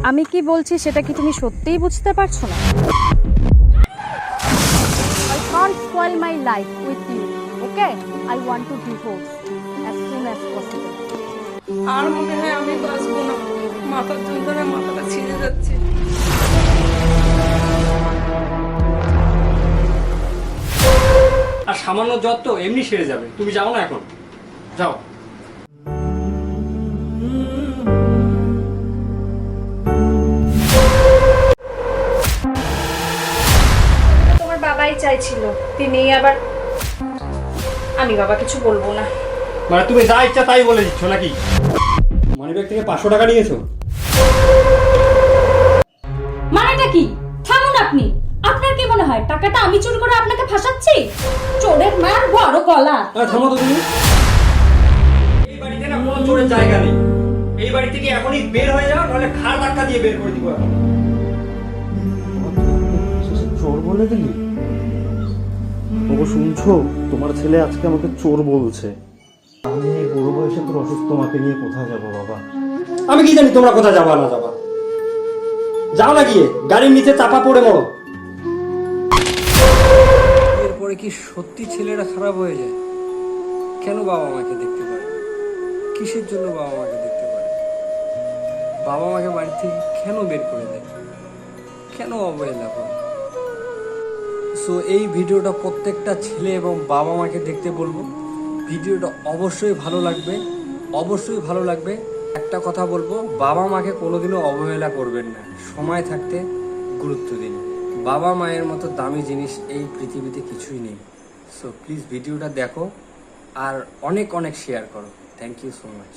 আমি কি বলছি সেটা কি তুমি সত্যিই বুঝতে পারছো না? I can't spoil my life with you. Okay? I want to divorce as soon as possible. আর মনে হয় আমি বাঁচবো না, মাথার যন্ত্রণায় মাথাটা ছিঁড়ে যাচ্ছে। আর সামান্য জ্বর তো এমনি সেরে যাবে, তুমি যাও না এখন, যাও। তোমার বাবাই চাইছিল, তিনি আবার আমি বাবা কিছু বলবো না। মানে তুমি যা ইচ্ছা তাই বলে দিচ্ছ নাকি? মানিব্যাগ থেকে 500 টাকা নিয়েছো? মানেটা কি? থামুন আপনি। আপনার কি মনে হয় টাকাটা আমি চুরি করে আপনাকে ফাঁসাচ্ছি? চোরের মার বড় গলা। থামো তো তুমি। এই বাড়িতে না কোনো চোরের জায়গা নেই। এই বাড়ি থেকে এখনই বের হয়ে যাও, নাহলে ঘাড় ধাক্কা দিয়ে বের করে দিব এখন। চোর বলে দিলি? বাবু শুনছো, তোমার ছেলে আজকে আমাকে চোর বলছে। আমি এই বুড়ো বয়সে তোর অসুস্থ মাকে নিয়ে কোথায় যাবো বাবা? আমি কি জানি তোমরা কোথায় যাবা না যাবা? যাও না গিয়ে গাড়ির নিচে চাপা পড়ে মরো। এরপরে কি সত্যি ছেলেরা খারাপ হয়ে যায়? কেন বাবা মাকে দেখতে পারে? কিসের জন্য বাবা মাকে দেখতে পারে? বাবা মাকে বাড়ি থেকে কেন বের করে দেয়? কেন অবহেলা করে? সো এই ভিডিওটা প্রত্যেকটা ছেলে এবং বাবা মাকে দেখতে বলবো। ভিডিওটা অবশ্যই ভালো লাগবে, অবশ্যই ভালো লাগবে। একটা কথা বলবো, বাবা মাকে কোনোদিনও অবহেলা করবেন না, সময় থাকতে গুরুত্ব দিন। বাবা মায়ের মতো দামি জিনিস এই পৃথিবীতে কিছুই নেই। সো প্লিজ ভিডিওটা দেখো আর অনেক অনেক শেয়ার করো। Thank you so much.